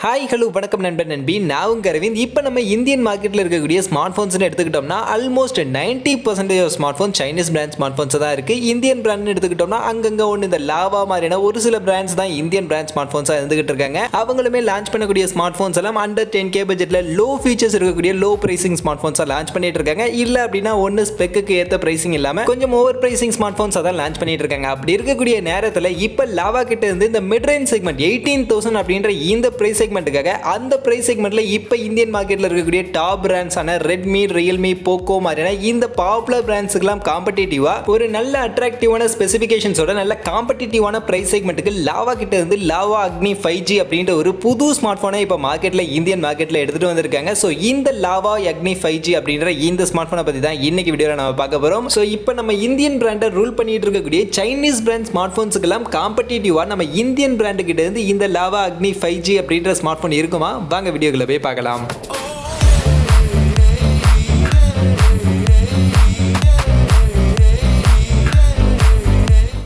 Hi hello வணக்கம் நண்பன் நண்பி நான் உங்க அரவிந்த். இப்போ நம்ம இந்தியன் மார்க்கெட்டில் இருக்கக்கூடிய ஸ்மார்ட் ஃபோன்ஸ்னு எடுத்துக்கிட்டோம்னா almost 90% of smartphone Chinese brand smartphones தான் இருக்குது. இந்தியன் பிராண்ட்னு எடுத்துக்கிட்டோம்னா அங்கங்கே ஒன்று இந்த லாவா மாதிரியான ஒரு சில பிராண்ட்ஸ் தான் இந்தியன் பிராண்ட் ஸ்மார்ட் ஃபோன்ஸாக இருந்துகிட்டு இருக்காங்க. அவங்களுமே லான்ச் பண்ணக்கூடிய ஸ்மார்ட் ஃபோன்ஸ் எல்லாம் அண்டர் 10K பட்ஜெட்டில் லோ ஃபீச்சர்ஸ் இருக்கக்கூடிய லோ பிரைசிங் ஸ்மார்ட் ஃபோன்ஸாக லான்ச் பண்ணிட்டு இருக்காங்க. இல்லை அப்படின்னா ஒன்று ஸ்பெக்கு ஏற்ற பிரைசிங் இல்லாமல் கொஞ்சம் ஓவர் பிரைசிங் ஸ்மார்ட் ஃபோன்ஸாக தான் லான்ச் பண்ணிட்டு இருக்காங்க. அப்படி இருக்கக்கூடிய நேரத்தில் இப்போ லாவா கிட்ட இருந்து இந்த மிட் ரேஞ்ச் செக்மெண்ட் 18,000 அப்படின்ற இந்த பிரைஸ் செக்மெண்ட்டுக்காக அந்த பிரைஸ் செக்மெண்ட்ல இப்போ இந்தியன் மார்க்கெட்ல இருக்கக்கூடிய டாப் பிராண்ட்ஸான ரெட்மி, ரியல்மி, போக்கோ மாதிரியான இந்த பாப்புலர் பிராண்ட்ஸுக்கெல்லாம் காம்படிட்டிவா ஒரு நல்ல அட்ராக்டிவான ஸ்பெசிஃபிகேஷன்ஸோட நல்ல காம்படிட்டிவான பிரைஸ் செக்மெண்ட்டுக்கு லாவா கிட்ட இருந்து லாவா அக்னி 5G அப்படின்ற ஒரு புது ஸ்மார்ட் போனை இப்போ மார்க்கெட்ல இந்தியன் மார்க்கெட்ல எடுத்துட்டு வந்திருக்காங்க. ஸோ இந்த லாவா அக்னி 5G அப்படின்ற இந்த ஸ்மார்ட் போனை பத்தி தான் இன்னைக்கு வீடியோல நம்ம பார்க்க போறோம். ஸோ இப்போ நம்ம இந்தியன் பிராண்டை ரூல் பண்ணிட்டு இருக்கக்கூடிய சைனீஸ் பிராண்ட் ஸ்மார்ட் போன்ஸுக்கெல்லாம் காம்படிட்டிவா நம்ம இந்தியன் பிராண்டு கிட்ட இருந்து இந்த லாவா அக்னி 5G அப்படின்ற ஸ்மார்ட் போன் இருக்குமா? வாங்க வீடியோக்குள்ள போய் பார்க்கலாம்.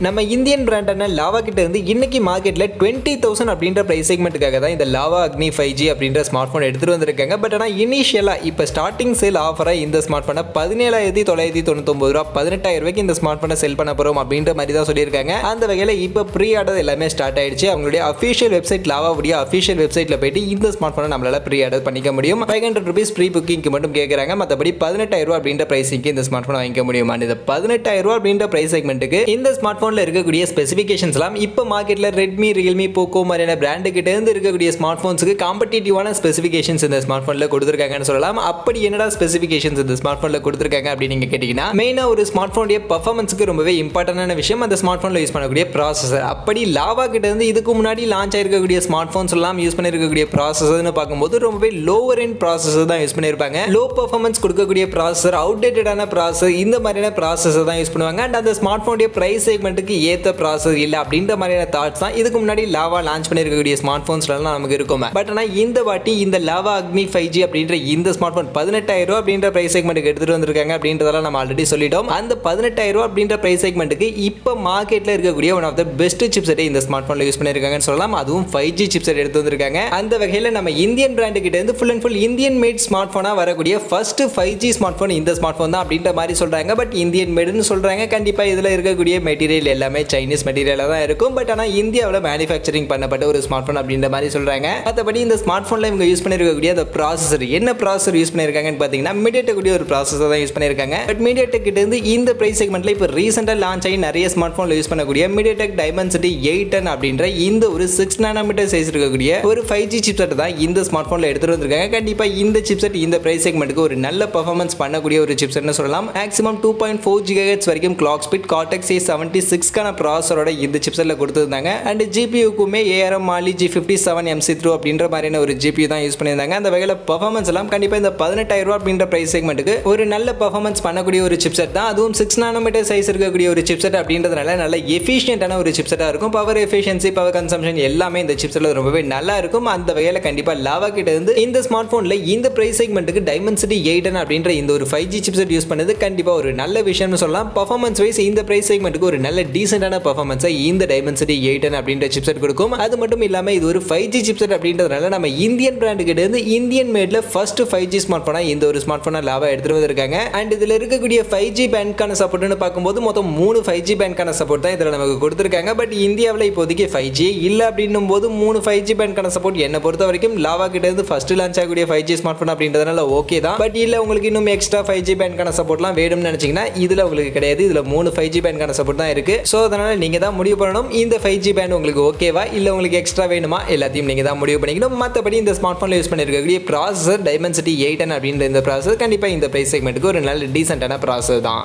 நம்ம இந்தியன் பிராண்டான லாவா கிட்ட இருந்து இன்னைக்கு மார்க்கெட்ல 20,000 அப்படின்ற பிரைஸ் செக்மெண்ட்டுக்காக தான் இந்த லாவா அக்னி 5G அப்படின்ற ஸ்மார்ட் போன் எடுத்துட்டு வந்திருக்காங்க. பட் ஆனால் இனிஷியலா இப்போ ஸ்டார்டிங் சேல் ஆஃபரா இந்த ஸ்மார்ட் போனை 17,999 ரூபா 18,000 ரூபாய்க்கு இந்த ஸ்மார்ட் போனை செல் பண்ண போறோம் அப்படின்ற மாதிரி தான் சொல்லியிருக்காங்க. அந்த வகையில் இப்போ ப்ரீ ஆர்டர் எல்லாமே ஸ்டார்ட் ஆயிடுச்சு. அவங்களுடைய அஃபிஷியல் வெப்சைட் லாவாவுடைய அஃபிஷியல் வெப்சைட்ல போயிட்டு இந்த ஸ்மார்ட் போனை நம்மளால ப்ரீ ஆர்டர் பண்ணிக்க முடியும். 500 rupees ப்ரீ புக்கிங்க்கு மட்டும் கேட்கறாங்க. மற்றபடி 18,000 ரூபா அப்படின்ற பிரைஸிங்க்கு இந்த ஸ்மார்ட் போனை வாங்கிக்க முடியுமா? இந்த 18,000 ரூபா அப்படின்ற பிரைஸ் செக்மெண்ட்டுக்கு இந்த ஸ்மார்ட் போன்ல இருக்கக்கூடிய ஸ்பெசிஃபிகேஷன்ஸ் எல்லாம் இப்போ மார்க்கெட்ல ரெட்மி, ரியல்மி, போக்கோ மாதிரியான பிராண்டு கிட்ட இருந்து இருக்கக்கூடிய ஸ்மார்ட் போன்ஸ்க்கு காம்படிட்டிவான ஸ்பெசிஃபிகேஷன்ஸ் இந்த ஸ்மார்ட் போன்ல கொடுத்திருக்காங்கன்னு சொல்லலாம். அப்படி என்னடா ஸ்பெசிஃபிகேஷன்ஸ் இந்த ஸ்மார்ட் போன்ல கொடுத்திருக்காங்க அப்படின்னு நீங்க கேட்டீங்கன்னா மெயினா ஒரு ஸ்மார்ட் போனுடைய பெர்ஃபார்மன்ஸ்க்கு ரொம்பவே இம்பார்ட்டன்டான விஷயம் அந்த ஸ்மார்ட் போன்ல யூஸ் பண்ணக்கூடிய ப்ராசஸர். அப்படி லாவா கிட்ட இருந்து இதுக்கு முன்னாடி லான்ச் ஆயிருக்கக்கூடிய ஸ்மார்ட் போன்ஸ் எல்லாம் யூஸ் பண்ணிருக்கக்கூடிய ப்ராசஸர்னு பார்க்கும்போது ரொம்பவே லோவர் எண்ட் ப்ராசஸர் தான் யூஸ் பண்ணிருப்பாங்க. லோ பெர்ஃபார்மன்ஸ் கொடுக்கக்கூடிய ப்ராசஸர், அவுடேட்டடான ப்ராசஸர், இந்த மாதிரியான ப்ராசஸர் தான் யூஸ் பண்ணுவாங்க. அண்ட் அந்த ஸ்மார்ட் போனுடைய பிரைஸ் செக்மெண்ட்டுக்கு ஏத்த ப்ராசஸர் இல்ல அப்படின்ற மாதிரியான தாட்ஸ் தான் இதுக்கு முன்னாடி லாவா லான்ச் பண்ணிருக்கக்கூடிய ஸ்மார்ட் போன்ஸ்லாம் நமக்கு இருக்கும். பட் ஆனா இந்த வாட்டி இந்த லாவா அக்னி 5G அப்படின்ற இந்த ஸ்மார்ட் போன் 18,000 ரூபாய் அப்படின்ற பிரைஸ் செக்மெண்ட்டுக்கு எடுத்துட்டு வந்திருக்காங்க அப்படின்றதெல்லாம் நம்ம ஆல்ரெடி சொல்லிட்டோம். அந்த 18,000 ரூபாய் அப்படின்ற பிரைஸ் செக்மெண்ட்டுக்கு இப்போ மார்க்கெட்ல இருக்கக்கூடிய ஒன் ஆஃப் த பெஸ்ட் சிப்செட்டை இந்த ஸ்மார்ட் போன்ல யூஸ் பண்ணிருக்காங்கன்னு சொல்லலாம். அதுவும் 5G சிப்செட் எடுத்து வந்திருக்காங்க. அந்த வகையில் நம்ம இந்தியன் பிராண்டு கிட்ட இருந்து full and full Indian mat smart போனா வரக்கூடிய ஃபர்ஸ்ட் 5G ஸ்மார்ட் போன் இந்த ஸ்மார்ட் போன் தான் அப்படின்ற மாதிரி சொல்றாங்க. பட் இந்தியன் மேடுன்னு சொல்றாங்க. கண்டிப்பா இதுல இருக்கக்கூடிய மெட்டீரியல் எல்லாமே சைனீஸ் மெட்டீரியலா தான் இருக்கும். பட் ஆனால் இந்தியாவில் மேனுஃபேக்சரிங் பண்ணப்பட்ட ஒரு ஸ்மார்ட் போன் அப்படின்ற மாதிரி சொல்றாங்க. மற்றபடி இந்த ஸ்மார்ட் போன்ல இவங்க யூஸ் பண்ணிருக்கக்கூடிய அந்த ப்ராசஸர் என்ன ப்ராசஸர் யூஸ் பண்ணிருக்காங்கன்னு பார்த்தீங்கன்னா Mediatek கூடிய ஒரு ப்ராசஸர் தான் யூஸ் பண்ணிருக்காங்க. பட் Mediatek கிட்ட இருந்து இந்த பிரைஸ் செக்மெண்ட்ல இப்போ ரீசெண்டா லான்ச் ஆகி நிறைய ஸ்மார்ட் போன்ல யூஸ் பண்ணக்கூடிய Mediatek Dimensity 810 அப்படின்ற இந்த ஒரு 6 nanometer சைஸ் இருக்கக்கூடிய ஒரு 5G சிப்செட் தான் இந்த ஸ்மார்ட் போன்ல எடுத்துட்டு வந்திருக்காங்க. கண்டிப்பா இந்த சிப்செட் இந்த பிரைஸ் செக்மெண்ட்டுக்கு ஒரு நல்ல பெர்ஃபார்மன்ஸ் பண்ணக்கூடிய ஒரு சிப்செட்னு சொல்லலாம். மேக்ஸிமம் 2.4 GHz வரைக்கும் கிளாக் ஸ்பீட் Cortex A76 கான ப்ராசஸரோட இந்த சிப்செட்ல கொடுத்திருந்தாங்க. And ஜிபியூக்குமே ARM Mali G57 MC3 அப்படின்ற மாதிரியான ஒரு ஜிபியூ தான் யூஸ் பண்ணியிருந்தாங்க. அந்த வகையில் பெர்ஃபார்மன்ஸ் எல்லாம் கண்டிப்பாக இந்த 18,000 ரூபா அப்படின்ற பிரைஸ் செக்மெண்ட்டுக்கு ஒரு நல்ல பெர்ஃபார்மன்ஸ் பண்ணக்கூடிய ஒரு சிப்செட் தான். அதுவும் 6 nanometer சைஸ் இருக்கக்கூடிய ஒரு சிப்செட் அப்படின்றதுனால நல்ல எஃபிஷியன்டான ஒரு சிப்செட்டாக இருக்கும். பவர் எஃபிஷியன்சி, பவர் கன்சம்ஷன் எல்லாமே இந்த சிப்செட்ல ரொம்பவே நல்லா இருக்கும். அந்த வகையில் கண்டிப்பாக லாவா கிட்ட இருந்து இந்த ஸ்மார்ட் போன்ல இந்த பிரைஸ் செக்மெண்ட்டுக்கு Dimensity 810 அப்படின்ற இந்த ஒரு 5G சிப்செட் யூஸ் பண்ணது கண்டிப்பாக ஒரு நல்ல விஷயம்னு சொல்லலாம். பெர்ஃபார்மன்ஸ் வைஸ் இந்த பிரைஸ் செக்மெண்ட்டுக்கு ஒரு நல்ல டீசென்டான பெர்ஃபார்மன்ஸை இந்த Dimensity 810 அப்படின்ற சிப்செட் கொடுக்கும். அது மட்டும் இல்லாம இது ஒரு 5G சிப்செட் அப்படின்றதுனால நம்ம இந்தியன் பிராண்ட் கிட்ட இருந்து இந்தியன் மேட்ல ஃபர்ஸ்ட் 5G ஸ்மார்ட் போனா இந்த ஒரு ஸ்மார்ட் போனை லாவா எடுத்துட்டு வந்திருக்காங்க. அண்ட் இதுல இருக்கக்கூடிய 5G பேண்ட்கான சப்போர்ட்னு பார்க்கும்போது மொத்தம் 3 5G பேண்ட்கான சப்போர்ட் தான் இதுல நமக்கு கொடுத்திருக்காங்க. பட் இந்தியாவில் இப்போதைக்கு 5G இல்ல அப்படின்னும் போது 3 5G பேண்ட்கான சப்போர்ட் என்ன பொறுத்த வரைக்கும் லாவா கிட்ட இருந்து ஃபர்ஸ்ட் லான்ச் ஆகக்கூடிய 5G ஸ்மார்ட் போன் அப்படின்றதுனால ஓகே தான். பட் இல்ல உங்களுக்கு இன்னும் எக்ஸ்ட்ரா 5G பேண்ட்கான சப்போர்ட்லாம் வேணும்னு நினைச்சீங்கன்னா இதுல உங்களுக்கு கிடையாது. இதுல 3 5G பேண்ட்கான சப்போர்ட் தான் இருக்கு. சோ அதனால நீங்க தான் முடிவு பண்ணணும் இந்த 5G பேண்ட் உங்களுக்கு ஓகேவா இல்ல உங்களுக்கு எக்ஸ்ட்ரா வேணுமா எல்லாத்தையும் நீங்க தான் முடிவு பண்ணிக்கணும். மற்றபடி இந்த ஸ்மார்ட் போன்ல யூஸ் பண்ணிருக்கக்கூடிய ப்ராசஸர் Dimensity 810 அப்படின்ற இந்த ப்ராசஸர் கண்டிப்பா இந்த பிரைஸ் செக்மெண்ட்டுக்கு ஒரு நல்ல டீசென்டான ப்ராசஸர் தான்.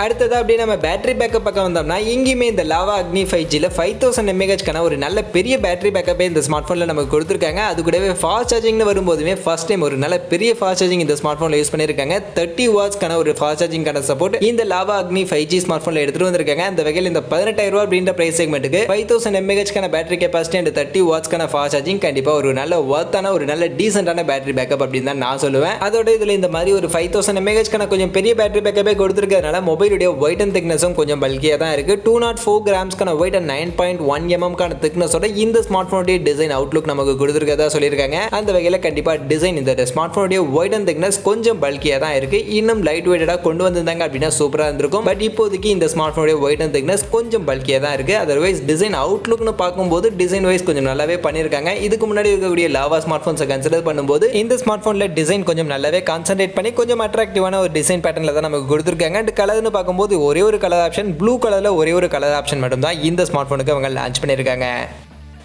அடுத்தது அப்படியே நம்ம பேட்டரி பேக்கப் பக்கம் வந்தோம்னா இங்கேயுமே இந்த லாவா அக்னி 5Gல 5000 mAh ஒரு நல்ல பெரிய பேட்டரி பேக்கப்பே இந்த ஸ்மார்ட் போன்ல நமக்கு கொடுத்துருக்காங்க. அது கூடவே ஃபாஸ்ட் சார்ஜிங்னு வரும்போதுமே ஃபர்ஸ்ட் டைம் ஒரு நல்ல பெரிய ஃபாஸ்ட் சார்ஜிங் இந்த ஸ்மார்ட் போன்ல யூஸ் பண்ணிருக்காங்க. 30 watts ஒரு ஃபாஸ்ட் சார்ஜிங்கான சப்போர்ட் இந்த லாவா அக்னி 5G ஸ்மார்ட் போன்ல எடுத்துட்டு வந்திருக்காங்க. அந்த வகையில் இந்த 18,000 ரூபாய் அப்படின்ற பிரைஸ் செக்மெண்ட்டுக்கு 5000 mAh battery capacity and 30 watts fast charging கண்டிப்பா ஒரு நல்ல வர்த்தான ஒரு நல்ல டீசென்டான பேட்டரி பேக்கப் அப்படின்னு தான் நான் சொல்லுவேன். அதோட இதுல இந்த மாதிரி ஒரு 5000 mAh கொஞ்சம் பெரிய பேட்டரி பேக்கப்பே கொடுத்துருக்கிறதுனால மொபைலுடைய weight and thicknessம் கொஞ்சம் பல்கியா தான் இருக்கு. 204 கிராம்ஸ்க்கான weight and 9.1 mm கான thicknessoட இந்த ஸ்மார்ட்போனுடைய டிசைன் அவுட்லுக் நமக்கு கொடுத்திருக்கதா சொல்லியிருக்காங்க. அந்த வகையில கண்டிப்பா டிசைன் இந்த ஸ்மார்ட்போனுடைய weight and thickness கொஞ்சம் பல்கியா தான் இருக்கு. இன்னும் லைட் வெயிட்டடா கொண்டு வந்திருந்தாங்க அப்படின்னா சூப்பரா இருந்திருக்கும். பட் இப்போதைக்கு இந்த ஸ்மார்ட்போனுடைய weight and thickness கொஞ்சம் பல்கியா தான் இருக்கு. அதர்வைஸ் டிசைன் அவுட்லுக்னு பார்க்கும்போது டிசைன் வைஸ் கொஞ்சம் நல்லாவே பண்ணியிருக்காங்க. இதுக்கு முன்னாடி இருக்கக்கூடிய லாவா ஸ்மார்ட்போன்ஸை கன்சிடர் பண்ணும்போது இந்த ஸ்மார்ட்போன்ல டிசைன் கொஞ்சம் நல்லாவே கான்சென்ட்ரேட் பண்ணி கொஞ்சம் அட்ராக்டிவான ஒரு டிசைன் பேட்டர்ன்ல தான் நமக்கு கொடுத்திருக்காங்க. அண்ட் கலர்னு பார்க்கும்போது ஒரே ஒரு கலர் ஆப்ஷன், ப்ளூ கலர்ல ஒரே ஒரு கலர் ஆப்ஷன் மட்டும் தான் இந்த ஸ்மார்ட்போனுக்கு அவங்க லான்ச் பண்ணியிருக்காங்க.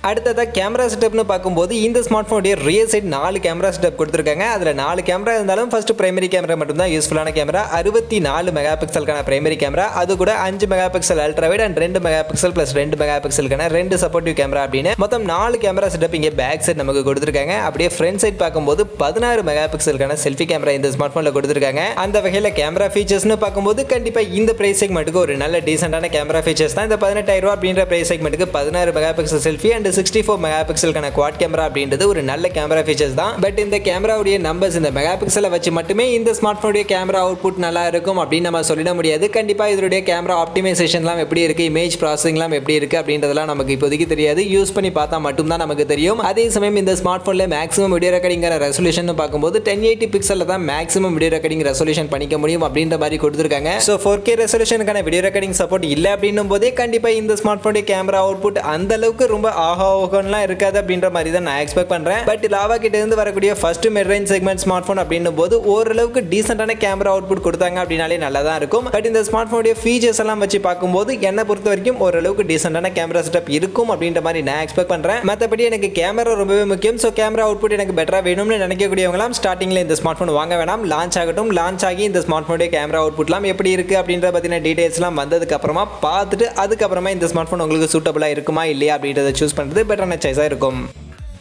அடுத்ததா கேமரா செட்டப்னு பார்க்கும்போது இந்த ஸ்மார்ட்போனுடைய ரியர் சைட் 4 கேமரா செட்டப் கொடுத்துருக்காங்க. அதில் 4 கேமரா இருந்தாலும் ஃபர்ஸ்ட் பிரைமரி கேமரா மட்டும் தான் யூஸ்ஃபுல்லான கேமரா. 64 மெகா பிக்சலுக்கான பிரைமரி கேமரா, அது கூட 5 mega pixel ultra wide and 2 mega pixel plus 2 mega பிக்சலுக்கான 2 சப்போர்ட்டிவ் கேமரா அப்படின்னு மொத்தம் 4 கேமரா செட்டப் இங்கே பேக் சைட் நமக்கு கொடுத்துருக்காங்க. அப்படியே ஃப்ரண்ட் சைட் பார்க்கும்போது 16 மெகா பிக்சலுக்கான செல்ஃபி கேமரா இந்த ஸ்மார்ட்போனில் கொடுத்துருக்காங்க. அந்த வகையில் கேமரா ஃபீச்சர்ஸ்னு பார்க்கும்போது கண்டிப்பாக இந்த பிரைஸ் செக்மெண்ட்டுக்கு ஒரு நல்ல டீசென்டான கேமரா ஃபீச்சர்ஸ் தான். இந்த 18,000 ரூபா அப்படின்ற பிரைஸ் செக்மெண்ட்டுக்கு 16 mega pixel selfie and 64 mega பிக்சலுக்கான குவாட் கேமரா அப்படின்றது ஒரு நல்ல கேமரா ஃபீச்சர்ஸ் தான். பட் இந்த கேமராவுடைய நம்பர்ஸ் இந்த மெகா பிக்சலை வச்சு மட்டுமே இந்த ஸ்மார்ட்போனுடைய கேமரா அவுட்புட் நல்லா இருக்கும் அப்படின்னு நம்ம சொல்லிட முடியாது. கண்டிப்பாக இதனுடைய கேமரா ஆப்டிமைசேஷன்லாம் எப்படி இருக்கு, இமேஜ் ப்ராசஸிங்லாம் எப்படி இருக்கு அப்படின்றதெல்லாம் நமக்கு இப்போதைக்கு தெரியாது. யூஸ் பண்ணி பார்த்தா மட்டும்தான் நமக்கு தெரியும். அதே சமயம் இந்த ஸ்மார்ட்போன்ல மேக்ஸிமம் வீடியோ ரெக்கார்டிங்கான ரெசல்யூஷன் பார்க்கும்போது 1080 பிக்சல்ல தான் மேக்ஸிமம் வீடியோ ரெக்கார்டிங் ரெசல்யூஷன் பண்ணிக்க முடியும் அப்படின்ற மாதிரி கொடுத்துருக்காங்க. ஸோ 4K ரெசல்யூஷனுக்கான வீடியோ ரெக்கார்டிங் சப்போர்ட் இல்லை அப்படின்னும் போதே கண்டிப்பாக இந்த ஸ்மார்ட்போனுடைய கேமரா அவுட்புட் அந்த அளவுக்கு ரொம்ப ஆகாலாம் இருக்காது அப்படின்ற மாதிரி தான் நான் எக்ஸ்பெக்ட் பண்றேன். பட் லாவா கிட்ட இருந்து வரக்கூடிய first mid range segment smartphone அப்படின்னும் போது ஓரளவுக்கு டீசென்டான கேமரா அவுட்புட் கொடுத்தாங்க அப்படினாலே நல்லா தான் இருக்கும். பட் இந்த ஸ்மார்ட்போனுடைய ஃபீச்சர்ஸ் எல்லாம் வச்சு பார்க்கும்போது என்னை பொறுத்த வரைக்கும் ஓரளவுக்கு டீசென்டான கேமரா செட்டப் இருக்கும் அப்படின்ற மாதிரி நான் எக்ஸ்பெக்ட் பண்றேன். மற்றபடி எனக்கு கேமரா ரொம்பவே முக்கியம். ஸோ கேமரா அவுட்புட் எனக்கு பெட்டரா வேணும்னு நினைக்கக்கூடியவங்களாம் ஸ்டார்டிங்ல இந்த ஸ்மார்ட்போன் வாங்க வேணாம். லான்ச் ஆகட்டும். லான்ச் ஆகி இந்த ஸ்மார்ட்போனுடைய கேமரா அவுட்புட்லாம் எப்படி இருக்கு அப்படின்ற பத்தின டீடைல்ஸ்லாம் வந்ததுக்கு அப்புறமா பார்த்துட்டு அதுக்கப்புறமா இந்த ஸ்மார்ட்போன் உங்களுக்கு சூட்டபிளா இருக்குமா இல்லையா அப்படின்றத சூஸ் பண்றது பெட்டரான சாய்ஸா இருக்கும்.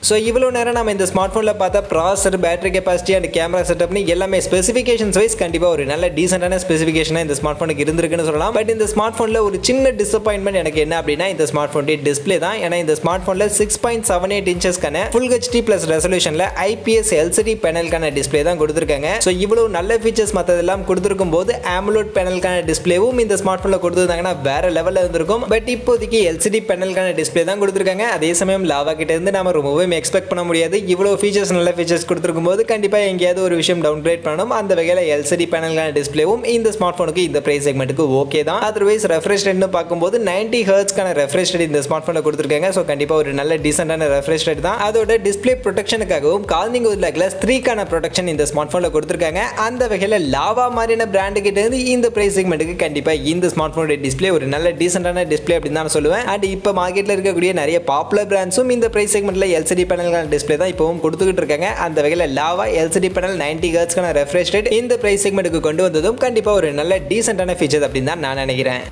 ஸோ இவ்வளோ நேரம் நம்ம இந்த ஸ்மார்ட்ஃபோனில் பார்த்தா processor, battery capacity and camera செட்டப்னு எல்லாமே ஸ்பெசிஃபிகேஷன்ஸ் வைஸ் கண்டிப்பாக ஒரு நல்ல டீசென்டான ஸ்பெசிஃபிகேஷனாக இந்த ஸ்மார்ட்ஃபோனுக்கு இருந்திருக்குன்னு சொல்லலாம். பட் இந்த ஸ்மார்ட்ஃபோனில் ஒரு சின்ன டிசப்பாயின்மெண்ட் எனக்கு என்ன அப்படின்னா இந்த ஸ்மார்ட்ஃபோனுடைய டிஸ்பிளே தான். ஏன்னா இந்த ஸ்மார்ட்ஃபோனில் 6.78 இன்ச்சஸ்க்கான ஃபுல் ஹெச்டி ப்ளஸ் ரெசல்யூஷனில் IPS LCD பேனலுக்கான டிஸ்பிளே தான் கொடுத்துருக்காங்க. ஸோ இவ்வளோ நல்ல ஃபீச்சர்ஸ் மற்றதெல்லாம் கொடுத்துருக்கும் போது AMOLED பேனலுக்கான டிஸ்பிளேவும் இந்த ஸ்மார்ட்ஃபோனில் கொடுத்துருந்தாங்கன்னா வேற லெவலில் இருந்திருக்கும். பட் இப்போதைக்கு LCD பேனலுக்கான டிஸ்பிளே தான் கொடுத்துருக்காங்க. அதே சமயம் லாவா கிட்ட இருந்து நம்ம ரொம்பவே எக்ஸ்பெக்ட் பண்ண முடியாது. இவ்வளோ ஃபீச்சர்ஸ் நல்ல ஃபீச்சர்ஸ் கொடுத்துருக்கும் போது கண்டிப்பாக எங்கேயாவது ஒரு விஷயம் டவுன் கிரேட் பண்ணணும். அந்த வகையில் LCD பேனலுக்கான டிஸ்பிளேவும் இந்த ஸ்மார்ட்ஃபோனுக்கு இந்த பிரைஸ் செக்மெண்ட்டுக்கு ஓகே தான். அதர்வைஸ் ரெஃப்ரெஷ் ரேட்னு பார்க்கும்போது 90 ஹெர்ட்ஸ்க்கான ரெஃப்ரெஷ் ரேட் இந்த ஸ்மார்ட்ஃபோனில் கொடுத்துருக்காங்க. ஸோ கண்டிப்பாக ஒரு நல்ல டீசென்டான ரெஃப்ரெஷ் ரேட் தான். அதோட டிஸ்பிளே ப்ரொடெக்ஷனுக்காகவும் கால்னிங் உள்ள கிளாஸ் 3க்கான ப்ரொடெக்ஷன் இந்த ஸ்மார்ட்ஃபோனில் கொடுத்துருக்காங்க. அந்த வகையில் லாவா மாதிரியான பிராண்டு கிட்ட இருந்து இந்த பிரைஸ் செக்மெண்ட்டுக்கு கண்டிப்பாக இந்த ஸ்மார்ட்ஃபோனுடைய டிஸ்பிளே ஒரு நல்ல டீசென்டான டிஸ்பிளே அப்படின்னு தான் சொல்லுவேன். அண்ட் இப்போ மார்க்கெட்டில் இருக்கக்கூடிய நிறைய பாப்புலர் பிராண்ட்ஸும் இந்த பிரைஸ் செக்மெண்ட்டில் LCD பேனல் டிஸ்பிளே தான் இப்பவும் கொடுத்துக்கிட்டு இருக்காங்க. அந்த வகையில் லாவா LCD பேனல் 90 ஹெர்ட்ஸ்க்கான ரெஃப்ரெஷ் ரேட் இந்த பிரைஸ் செக்மெண்ட்டுக்கு கொண்டு வந்ததும் கண்டிப்பாக ஒரு நல்ல டீசென்டான ஃபீச்சர் அப்படின்னு தான் நான் நினைக்கிறேன்.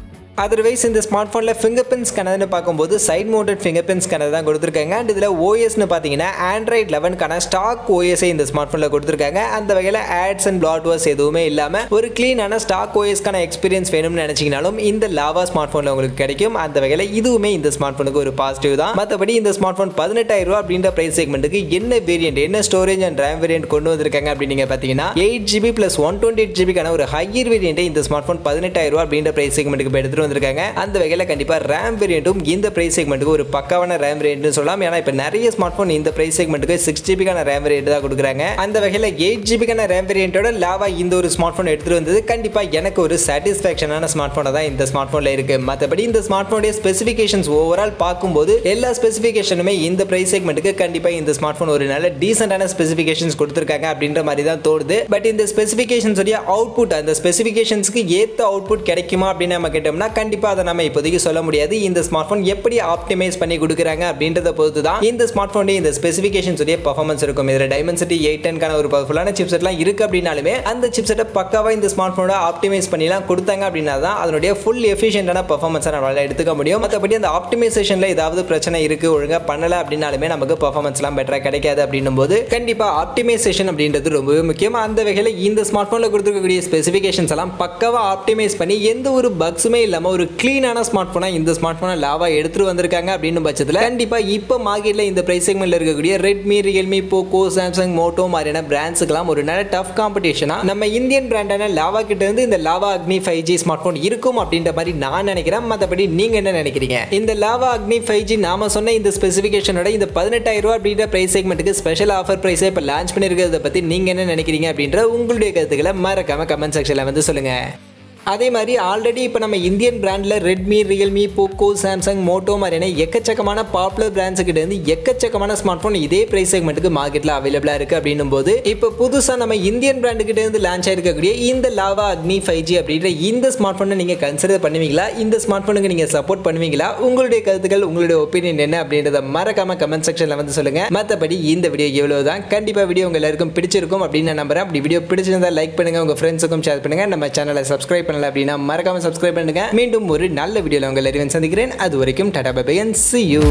அதர்வைஸ் இந்த ஸ்மார்ட்ஃபோனில் ஃபிங்கர் பிரிண்ட் ஸ்கேனர்னு பார்க்கும்போது side mounted fingerprint scanner தான் கொடுத்துருக்காங்க. அண்ட் இதில் ஓஎஸ்னு பார்த்தீங்கன்னா Android 11க்கான ஸ்டாக் ஓஎஸை இந்த ஸ்மார்ட்ஃபோனில் கொடுத்துருக்காங்க. அந்த வகையில் ஆட்ஸ் அண்ட் பிளாட்வேர்ஸ் எதுவுமே இல்லாமல் ஒரு க்ளீனான ஸ்டாக் ஓஎஸ்க்கான எக்ஸ்பீரியன்ஸ் வேணும்னு நினச்சிங்கனாலும் இந்த லாவா ஸ்மார்ட்ஃபோனில் உங்களுக்கு கிடைக்கும். அந்த வகையில் இதுவுமே இந்த ஸ்மார்ட்ஃபோனுக்கு ஒரு பாசிட்டிவ் தான். மற்றபடி இந்த ஸ்மார்ட்ஃபோன் 18,000 ரூபா அப்படின்ற பிரைஸ் செக்மெண்ட்டுக்கு என்ன வேரியன்ட், என்ன ஸ்டோரேஜ் அண்ட் ரேம் வேரியன்ட் கொண்டு வந்திருக்காங்க அப்படின்னு பார்த்தீங்கன்னா 8GB + 128GB ஒரு ஹையர் வேரியன்ட்டை இந்த ஸ்மார்ட்ஃபோன் 18,000 ரூபா அப்படின்ற பிரைஸ் செக்மெண்ட்டுக்கு எடுத்துட்டு வந்திருக்காங்க. அந்த வகையில் கண்டிப்பா ரேம் வேரியன்ட்டும் இந்த பிரைஸ் செக்மெண்ட்டுக்கு ஒரு பக்காவான ரேம் வேரியன்ட்னு சொல்லலாம். ஏன்னா இப்போ நிறைய ஸ்மார்ட்ஃபோன் இந்த பிரைஸ் செக்மெண்ட்டுக்கு 6GB ரேம் வேரியன்ட் தான் கொடுக்குறாங்க. அந்த வகையில் 8GB ரேம் வேரியன்ட்டோட லாவா இந்த ஒரு ஸ்மார்ட்ஃபோன் எடுத்துட்டு வந்தது கண்டிப்பா எனக்கு ஒரு சாட்டிஸ்ஃபேக்ஷனான ஸ்மார்ட்ஃபோனா தான் இந்த ஸ்மார்ட்ஃபோன்ல இருக்கு. மற்றபடி இந்த ஸ்மார்ட்ஃபோனுடைய ஸ்பெசிஃபிகேஷன்ஸ் ஓவரால் பார்க்கும்போது எல்லா ஸ்பெசிஃபிகேஷனுமே இந்த பிரைஸ் செக்மெண்ட்டுக்கு கண்டிப்பா இந்த ஸ்மார்ட்ஃபோன் ஒரு நல்ல டீசென்டான ஸ்பெசிஃபிகேஷன்ஸ் கொடுத்துருக்காங்க அப்படின்ற மாதிரி தான் தோணுது. பட் இந்த ஸ்பெசிஃபிகேஷன்ஸ் உடைய அவுட்புட், அந்த ஸ்பெசிஃபிகேஷன்ஸ்க்கு ஏற்ற அவுட்புட் கிடைக்குமா அப்படின்னு நம்ம கேட்டோம்னா கண்டிப்பா அதை நம்ம இப்போதைக்கு சொல்ல முடியாது. இந்த ஸ்மார்ட்ஃபோன் எப்படி ஆப்டிமைஸ் பண்ணி கொடுக்குறாங்க அப்படின்றத பொறுத்து தான் இந்த ஸ்மார்ட்ஃபோனுடைய இந்த ஸ்பெசிஃபிகேஷன்ஸ் உடைய பெர்ஃபார்மன்ஸ் இருக்கும். இதில் Dimensity 810க்கான ஒரு பவர்ஃபுல்லான சிப்செட்லாம் இருக்கு அப்படின்னாலுமே அந்த சிப்செட்டை பக்காவா இந்த ஸ்மார்ட்ஃபோனோட ஆப்டிமைஸ் பண்ணிலாம் கொடுத்தாங்க அப்படின்னா தான் அதனுடைய ஃபுல் எஃபிஷியன்டான பெர்ஃபார்மன்ஸை நம்மளால எடுத்துக்க முடியும். மற்றபடி அந்த ஆப்டிமைசேஷன்ல ஏதாவது பிரச்சனை இருக்கு, ஒழுங்கா பண்ணல அப்படின்னாலுமே நமக்கு பெர்ஃபார்மன்ஸ்லாம் பெட்டரா கிடைக்காது. அப்படின்னும் போது கண்டிப்பா ஆப்டிமைசேஷன் அப்படின்றது ரொம்பவே முக்கியம். அந்த வகையில் இந்த ஸ்மார்ட்ஃபோனில் கொடுத்துருக்கக்கூடிய ஸ்பெசிஃபிகேஷன்ஸ் எல்லாம் பக்காவா ஆப்டிமைஸ் பண்ணி எந்த ஒரு பக்ஸுமே இல்லாம இல்லாம ஒரு கிளீனான ஸ்மார்ட் போனா இந்த ஸ்மார்ட் போனை லாவா எடுத்துட்டு வந்திருக்காங்க அப்படின்னு பட்சத்தில் கண்டிப்பா இப்போ மார்க்கெட்ல இந்த பிரைஸ் செக்மெண்ட்ல இருக்கக்கூடிய Redmi, Realme, Poco, Samsung, Moto மாதிரியான பிராண்ட்ஸுக்கெல்லாம் ஒரு நல்ல டஃப் காம்படிஷனா நம்ம இந்தியன் பிராண்டான லாவா கிட்ட இருந்து இந்த லாவா அக்னி 5G ஸ்மார்ட் போன் இருக்கும் அப்படின்ற மாதிரி நான் நினைக்கிறேன். மற்றபடி நீங்க என்ன நினைக்கிறீங்க? இந்த லாவா அக்னி 5G நாம சொன்ன இந்த ஸ்பெசிஃபிகேஷனோட இந்த 18,000 ரூபாய் அப்படின்ற பிரைஸ் செக்மெண்ட்டுக்கு ஸ்பெஷல் ஆஃபர் பிரைஸை இப்போ லான்ச் பண்ணிருக்கிறத பத்தி நீங்க என்ன நினைக்கிறீங்க அப்படின்ற உங்களுடைய கருத்துக்களை மறக்காம கமெண்ட் செக்ஷன்ல வந்து சொல்லுங்க. அதே மாதிரி ஆல்ரெடி இப்போ நம்ம இந்தியன் பிராண்டில் Redmi, Realme, Poco, Samsung, Moto மாதிரியான எக்கச்சக்கமான பாப்புலர் பிராண்ட்ஸுக்கிட்ட இருந்து எக்கச்சக்கமான ஸ்மார்ட் ஃபோன் இதே பிரைஸ் செக்மெண்ட்டுக்கு மார்க்கெட்டில் அவைலபிளாக இருக்குது அப்படின்னும் போது இப்போ புதுசாக நம்ம இந்தியன் பிராண்டுக்கிட்ட இருந்து லான்ச் ஆயிருக்கக்கூடிய இந்த லாவா அக்னி 5G அப்படின்ற இந்த ஸ்மார்ட் ஃபோனை நீங்கள் கன்சிடர் பண்ணுவீங்களா? இந்த ஸ்மார்ட் ஃபோனுக்கு நீங்கள் சப்போர்ட் பண்ணுவீங்களா? உங்களுடைய கருத்துக்கள், உங்களுடைய ஒப்பீனியன் என்ன அப்படின்றத மறக்காம கமெண்ட் செக்ஷனில் வந்து சொல்லுங்க. மற்றபடி இந்த வீடியோ எவ்வளவுதான். கண்டிப்பாக வீடியோ உங்க எல்லாருக்கும் பிடிச்சிருக்கும் அப்படின்னு நான் நம்புறேன். அப்படி வீடியோ பிடிச்சிருந்தா லைக் பண்ணுங்க, உங்க ஃப்ரெண்ட்ஸுக்கும் ஷேர் பண்ணுங்க. நம்ம சேனலை சப்ஸ்கிரைப் அப்படின்னா மறக்காம சப்ஸ்கிரைப் பண்ணுங்க. மீண்டும் ஒரு நல்ல வீடியோல உங்களை சந்திக்கிறேன். அது வரைக்கும் tata bye bye and see you.